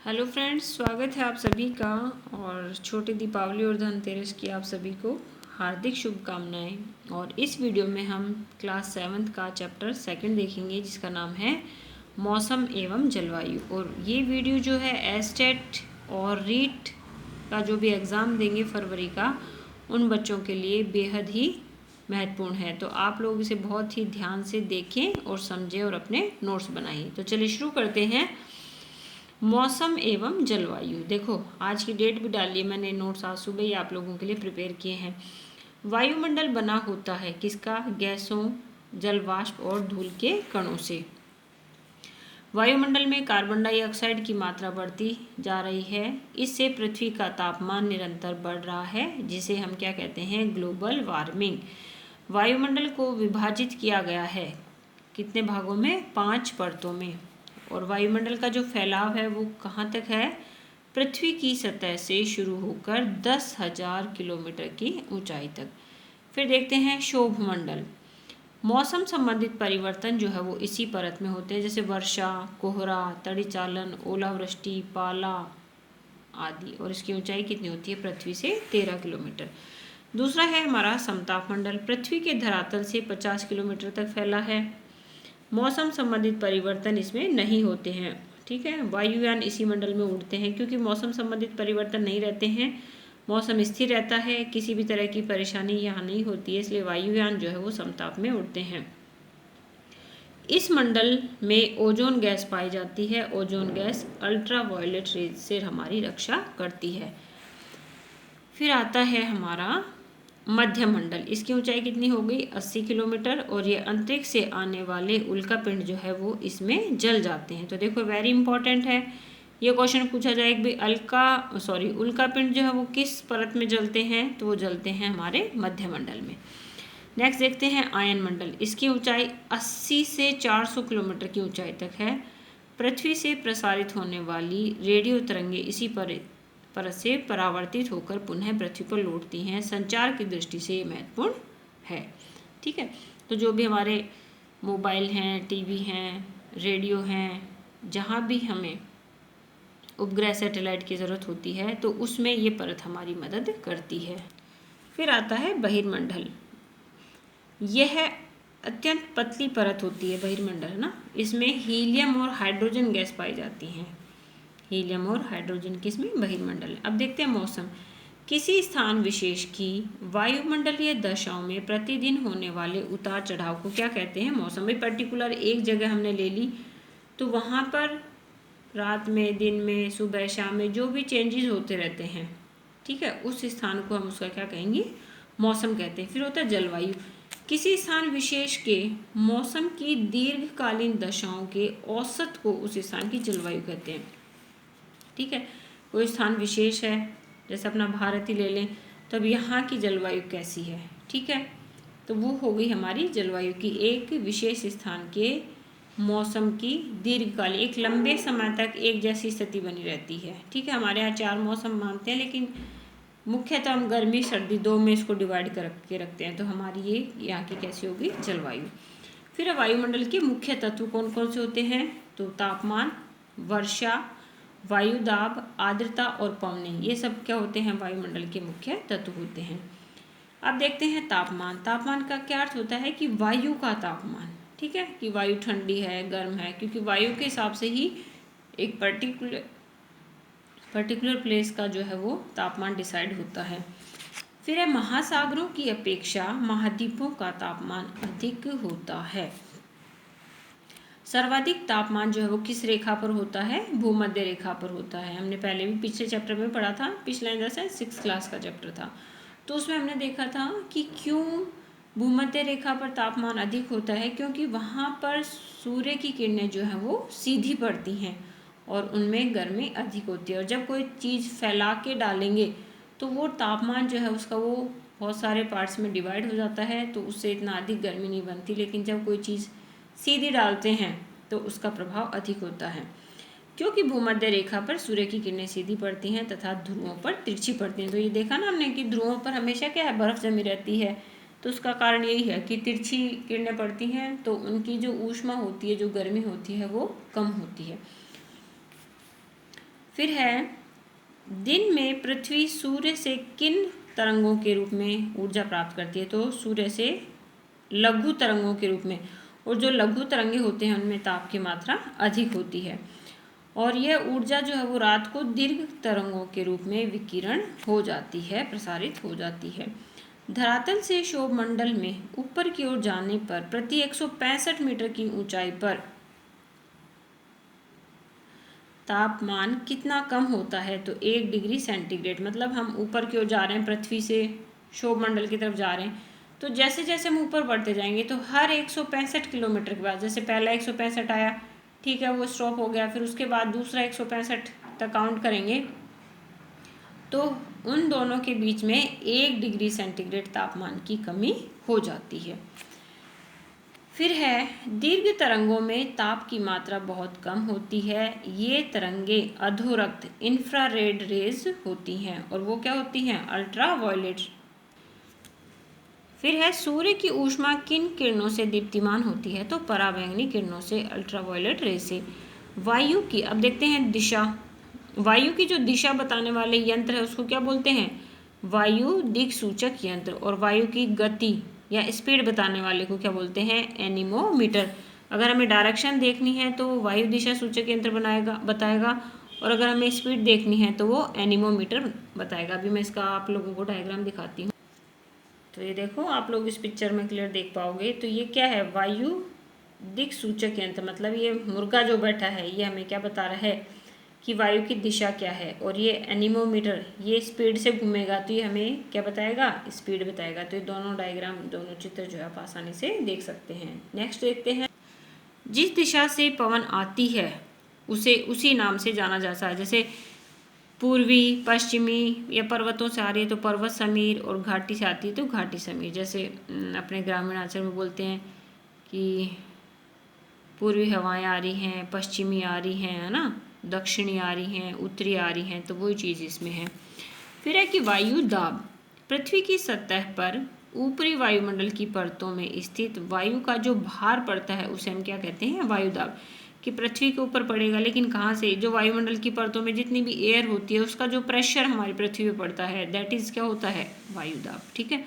Hello friends, स्वागत है आप सभी का। और छोटी दीपावली और धनतेरस की आप सभी को हार्दिक शुभकामनाएं। और इस वीडियो में हम क्लास 7th का चैप्टर 2 देखेंगे जिसका नाम है मौसम एवं जलवायु। और ये वीडियो जो है एस्टेट और रीट का जो भी एग्ज़ाम देंगे फरवरी का, उन बच्चों के लिए बेहद ही महत्वपूर्ण है। तो आप लोग इसे बहुत ही ध्यान से देखें और समझें और अपने नोट्स बनाइए। तो चलिए शुरू करते हैं। मौसम एवं जलवायु। देखो, आज की डेट भी डाली है मैंने, नोट्स आज सुबह ही आप लोगों के लिए प्रिपेयर किए हैं। वायुमंडल बना होता है किसका? गैसों, जलवाष्प और धूल के कणों से। वायुमंडल में कार्बन डाइऑक्साइड की मात्रा बढ़ती जा रही है। इससे पृथ्वी का तापमान निरंतर बढ़ रहा है, जिसे हम क्या कहते हैं? Global warming. वायुमंडल को विभाजित किया गया है कितने भागों में? 5 परतों में। और वायुमंडल का जो फैलाव है वो कहाँ तक है? पृथ्वी की सतह से शुरू होकर 10,000 किलोमीटर की ऊंचाई तक। फिर देखते हैं क्षोभमंडल। मौसम संबंधित परिवर्तन जो है वो इसी परत में होते हैं, जैसे वर्षा, कोहरा, तड़ी चालन, ओलावृष्टि, पाला आदि। और इसकी ऊंचाई कितनी होती है? पृथ्वी से 13 किलोमीटर। दूसरा है हमारा समतापमंडल। पृथ्वी के धरातल से 50 किलोमीटर तक फैला है। मौसम संबंधित परिवर्तन इसमें नहीं होते हैं। ठीक है, वायुयान इसी मंडल में उड़ते हैं क्योंकि मौसम संबंधित परिवर्तन नहीं रहते हैं, मौसम स्थिर रहता है, किसी भी तरह की परेशानी यहाँ नहीं होती है, इसलिए वायुयान जो है वो समताप में उड़ते हैं। इस मंडल में ओजोन गैस पाई जाती है। ओजोन गैस अल्ट्रावायलेट रेज से हमारी रक्षा करती है। फिर आता है हमारा मध्य मंडल। इसकी ऊंचाई कितनी हो गई? 80 किलोमीटर। और ये अंतरिक्ष से आने वाले उल्कापिंड जो है वो इसमें जल जाते हैं। तो देखो, वेरी इंपॉर्टेंट है, ये क्वेश्चन पूछा जाए कि उल्कापिंड जो है वो किस परत में जलते हैं? तो वो जलते हैं हमारे मध्य मंडल में। नेक्स्ट देखते हैं आयन मंडल। इसकी ऊंचाई 80 से 400 किलोमीटर की ऊंचाई तक है। पृथ्वी से प्रसारित होने वाली रेडियो तरंगे इसी परत से परावर्तित होकर पुनः पृथ्वी पर लौटती हैं। संचार की दृष्टि से ये महत्वपूर्ण है। ठीक है, तो जो भी हमारे मोबाइल हैं, टीवी हैं, रेडियो हैं, जहाँ भी हमें उपग्रह सैटेलाइट की ज़रूरत होती है तो उसमें ये परत हमारी मदद करती है। फिर आता है बहिर्मंडल। यह अत्यंत पतली परत होती है बहिर्मंडल, है ना। इसमें हीलियम और हाइड्रोजन गैस पाई जाती हैं। हीलियम और हाइड्रोजन किसमें? बहिर्मंडल। अब देखते हैं मौसम। किसी स्थान विशेष की वायुमंडलीय दशाओं में प्रतिदिन होने वाले उतार चढ़ाव को क्या कहते हैं? मौसम। भाई पर्टिकुलर एक जगह हमने ले ली तो वहाँ पर रात में, दिन में, सुबह शाम में जो भी चेंजेस होते रहते हैं, ठीक है, उस स्थान को हम उसका क्या कहेंगे? मौसम कहते हैं। फिर होता है जलवायु। किसी स्थान विशेष के मौसम की दीर्घकालीन दशाओं के औसत को उस स्थान की जलवायु कहते हैं। ठीक है, कोई स्थान विशेष है, जैसे अपना भारत ही ले लें, तो अब यहाँ की जलवायु कैसी है? ठीक है, तो वो हो गई हमारी जलवायु की एक विशेष स्थान के मौसम की दीर्घकालीन, एक लंबे समय तक एक जैसी स्थिति बनी रहती है। ठीक है, हमारे यहाँ 4 मौसम मानते हैं, लेकिन मुख्यतः हम गर्मी सर्दी 2 में इसको डिवाइड करके रखते हैं। तो हमारी ये यहाँ की कैसी होगी? जलवायु। फिर वायुमंडल के मुख्य तत्व कौन कौन से होते हैं? तो तापमान, वर्षा, वायु दाब, आर्द्रता और पवनी, ये सब क्या होते हैं? वायुमंडल के मुख्य तत्व होते हैं। अब देखते हैं तापमान। तापमान का क्या अर्थ होता है? कि वायु का तापमान। ठीक है, कि वायु ठंडी है, गर्म है, क्योंकि वायु के हिसाब से ही एक पर्टिकुलर प्लेस का जो है वो तापमान डिसाइड होता है। फिर है महासागरों की अपेक्षा महाद्वीपों का तापमान अधिक होता है। सर्वाधिक तापमान जो है वो किस रेखा पर होता है? भूमध्य रेखा पर होता है। हमने पहले भी पिछले चैप्टर में पढ़ा था, पिछला in the sense 6th class का चैप्टर था, तो उसमें हमने देखा था कि क्यों भूमध्य रेखा पर तापमान अधिक होता है। क्योंकि वहाँ पर सूर्य की किरणें जो हैं वो सीधी पड़ती हैं और उनमें गर्मी अधिक होती है। और जब कोई चीज़ फैला के डालेंगे तो वो तापमान जो है उसका वो बहुत सारे पार्ट्स में डिवाइड हो जाता है, तो उससे इतना अधिक गर्मी नहीं बनती। लेकिन जब कोई चीज़ सीधी डालते हैं तो उसका प्रभाव अधिक होता है, क्योंकि भूमध्य रेखा पर सूर्य की किरणें सीधी पड़ती हैं तथा ध्रुवों पर तिरछी पड़ती हैं। तो ये देखा ना हमने कि ध्रुवों पर हमेशा क्या है? बर्फ जमी रहती है। तो उसका कारण यही है कि तिरछी किरणें पड़ती हैं तो उनकी जो ऊष्मा होती है, जो गर्मी होती है, वो कम होती है। फिर है, दिन में पृथ्वी सूर्य से किन तरंगों के रूप में ऊर्जा प्राप्त करती है? तो सूर्य से लघु तरंगों के रूप में, और जो लघु तरंगे होते हैं उनमें ताप की मात्रा अधिक होती है, और यह ऊर्जा जो है वो रात को दीर्घ तरंगों के रूप में विकिरण हो जाती है, प्रसारित हो जाती है। धरातल से क्षोभ मंडल में ऊपर की ओर जाने पर प्रति 165 मीटर की ऊंचाई पर तापमान कितना कम होता है? तो 1 डिग्री सेंटीग्रेड। मतलब हम ऊपर की ओर जा रहे हैं, पृथ्वी से क्षोभ मंडल की तरफ जा रहे हैं, तो जैसे जैसे हम ऊपर बढ़ते जाएंगे तो हर 165 किलोमीटर के बाद, जैसे पहला 165 आया, ठीक है, वो स्टॉप हो गया, फिर उसके बाद दूसरा 165 तक काउंट करेंगे, तो उन दोनों के बीच में 1 डिग्री सेंटीग्रेड तापमान की कमी हो जाती है। फिर है, दीर्घ तरंगों में ताप की मात्रा बहुत कम होती है। ये तरंगे अधोरक्त इंफ्रारेड रेज होती हैं, और वो क्या होती हैं? Ultra violet. फिर है, सूर्य की ऊष्मा किन किरणों से दीप्तिमान होती है? तो पराबैंगनी किरणों से, अल्ट्रा वायलेट रे से। वायु की, अब देखते हैं दिशा। वायु की जो दिशा बताने वाले यंत्र है उसको क्या बोलते हैं? वायु दिक्सूचक यंत्र। और वायु की गति या स्पीड बताने वाले को क्या बोलते हैं? एनीमोमीटर। अगर हमें डायरेक्शन देखनी है तो वो वायु दिशा सूचक यंत्र बताएगा, और अगर हमें स्पीड देखनी है तो वो एनीमोमीटर बताएगा। अभी मैं इसका आप लोगों को डायग्राम दिखाती हूँ। तो ये देखो, आप लोग इस पिक्चर में क्लियर देख पाओगे। तो ये क्या है? वायु दिक्सूचक यंत्र। मतलब ये मुर्गा जो बैठा है ये हमें क्या बता रहा है कि वायु की दिशा क्या है, और ये एनीमोमीटर ये स्पीड से घूमेगा तो ये हमें क्या बताएगा? स्पीड बताएगा। तो ये दोनों डायग्राम, दोनों चित्र जो है आप आसानी से देख सकते हैं। नेक्स्ट देखते हैं, जिस दिशा से पवन आती है उसे उसी नाम से जाना जाता है। जैसे पूर्वी, पश्चिमी या पर्वतों से आ रही है तो पर्वत समीर, और घाटी से आती है तो घाटी समीर। जैसे अपने ग्रामीण आंचल में बोलते हैं कि पूर्वी हवाएं आ रही हैं, पश्चिमी आ रही हैं, है ना, दक्षिणी आ रही हैं, उत्तरी आ रही हैं, तो वही चीज़ इसमें है। फिर है कि वायु दाब, पृथ्वी की सतह पर ऊपरी वायुमंडल की परतों में स्थित वायु का जो भार पड़ता है उसे हम क्या कहते हैं? वायु दाब। कि पृथ्वी के ऊपर पड़ेगा, लेकिन कहाँ से? जो वायुमंडल की परतों में जितनी भी एयर होती है उसका जो प्रेशर हमारी पृथ्वी पे पड़ता है, दैट इज क्या होता है? वायु दाब। ठीक है।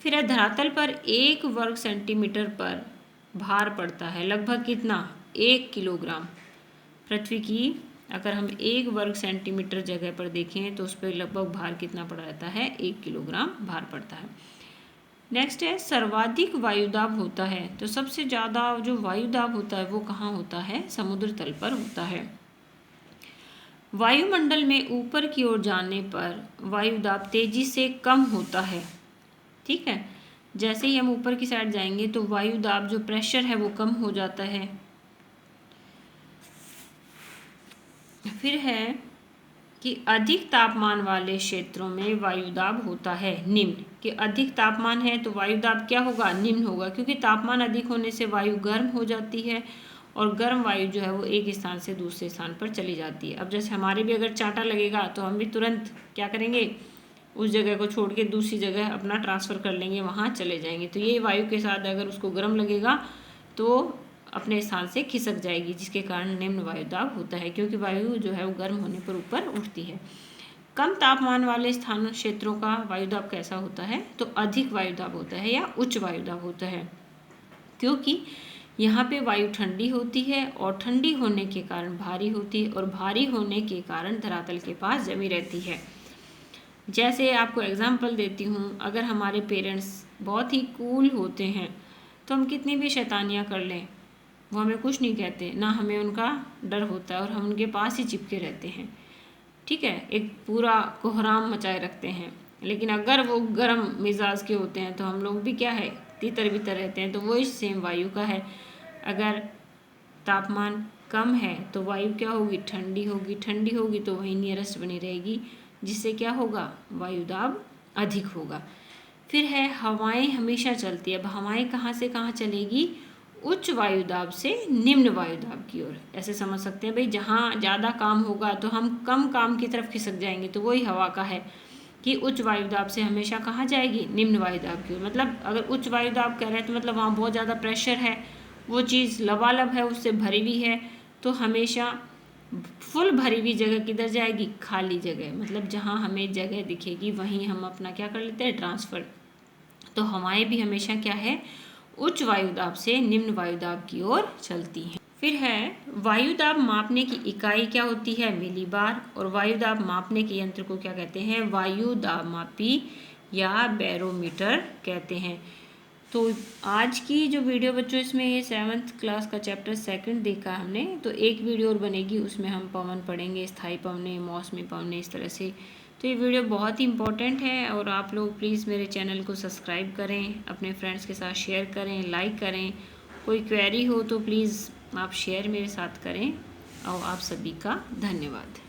फिर है, धरातल पर 1 वर्ग सेंटीमीटर पर भार पड़ता है लगभग कितना? 1 किलोग्राम। पृथ्वी की अगर हम 1 वर्ग सेंटीमीटर जगह पर देखें तो उस पर लगभग भार कितना पड़ा रहता है? 1 किलोग्राम भार पड़ता है। नेक्स्ट है, सर्वाधिक वायुदाब होता है। तो सबसे ज़्यादा जो वायुदाब होता है वो कहाँ होता है? समुद्र तल पर होता है। वायुमंडल में ऊपर की ओर जाने पर वायुदाब तेजी से कम होता है। ठीक है, जैसे ही हम ऊपर की साइड जाएंगे तो वायुदाब जो प्रेशर है वो कम हो जाता है। फिर है कि अधिक तापमान वाले क्षेत्रों में वायुदाब होता है निम्न। कि अधिक तापमान है तो वायुदाब क्या होगा? निम्न होगा, क्योंकि तापमान अधिक होने से वायु गर्म हो जाती है, और गर्म वायु जो है वो एक स्थान से दूसरे स्थान पर चली जाती है। अब जैसे हमारे भी अगर चांटा लगेगा तो हम भी तुरंत क्या करेंगे? उस जगह को छोड़ के दूसरी जगह अपना ट्रांसफ़र कर लेंगे, वहाँ चले जाएंगे। तो ये वायु के साथ अगर उसको गर्म लगेगा तो अपने स्थान से खिसक जाएगी, जिसके कारण निम्न वायुदाब होता है, क्योंकि वायु जो है वो गर्म होने पर ऊपर उठती है। कम तापमान वाले स्थानों क्षेत्रों का वायुदाब कैसा होता है? तो अधिक वायुदाब होता है या उच्च वायुदाब होता है, क्योंकि यहाँ पे वायु ठंडी होती है, और ठंडी होने के कारण भारी होती है, और भारी होने के कारण धरातल के पास जमी रहती है। जैसे आपको एग्जाम्पल देती हूँ, अगर हमारे पेरेंट्स बहुत ही कूल होते हैं तो हम कितनी भी शैतानियाँ कर लें वो हमें कुछ नहीं कहते, ना हमें उनका डर होता है, और हम उनके पास ही चिपके रहते हैं। ठीक है, एक पूरा कोहराम मचाए रखते हैं। लेकिन अगर वो गर्म मिजाज के होते हैं तो हम लोग भी क्या है? तीतर बितर रहते हैं। तो वो इस सेम वायु का है। अगर तापमान कम है तो वायु क्या होगी? ठंडी होगी। ठंडी होगी तो वही नियरेस्ट बनी रहेगी, जिससे क्या होगा? वायुदाब अधिक होगा। फिर है, हवाएं हमेशा चलती है। अब हवाएं कहाँ से कहाँ चलेगी? उच्च वायुदाब से निम्न वायुदाब की ओर। ऐसे समझ सकते हैं भाई, जहाँ ज़्यादा काम होगा तो हम कम काम की तरफ खिसक जाएंगे। तो वही हवा का है कि उच्च वायुदाब से हमेशा कहाँ जाएगी? निम्न वायुदाब की ओर। मतलब अगर उच्च वायुदाब कह रहे हैं तो मतलब वहाँ बहुत ज़्यादा प्रेशर है, वो चीज़ लबालब है, उससे भरी हुई है, तो हमेशा फुल भरी हुई जगह किधर जाएगी, खाली जगह, मतलब जहाँ हमें जगह दिखेगी वहीं हम अपना क्या कर लेते हैं, ट्रांसफ़र। तो हवाएं भी हमेशा क्या है, उच्च वायुदाब से निम्न वायुदाब की ओर चलती हैं। फिर है वायुदाब मापने की इकाई क्या होती है, मिलीबार। और वायुदाब मापने के यंत्र को क्या कहते हैं, वायुदाब मापी या बैरोमीटर कहते हैं। तो आज की जो वीडियो बच्चों, इसमें ये 7th क्लास का चैप्टर 2 देखा हमने। तो एक वीडियो और बनेगी, उसमें हम पवन पढ़ेंगे, स्थायी पवनें, मौसमी पवनें, इस तरह से। तो ये वीडियो बहुत ही इंपॉर्टेंट है और आप लोग प्लीज़ मेरे चैनल को सब्सक्राइब करें, अपने फ्रेंड्स के साथ शेयर करें, लाइक करें। कोई क्वेरी हो तो प्लीज़ आप शेयर मेरे साथ करें। और आप सभी का धन्यवाद।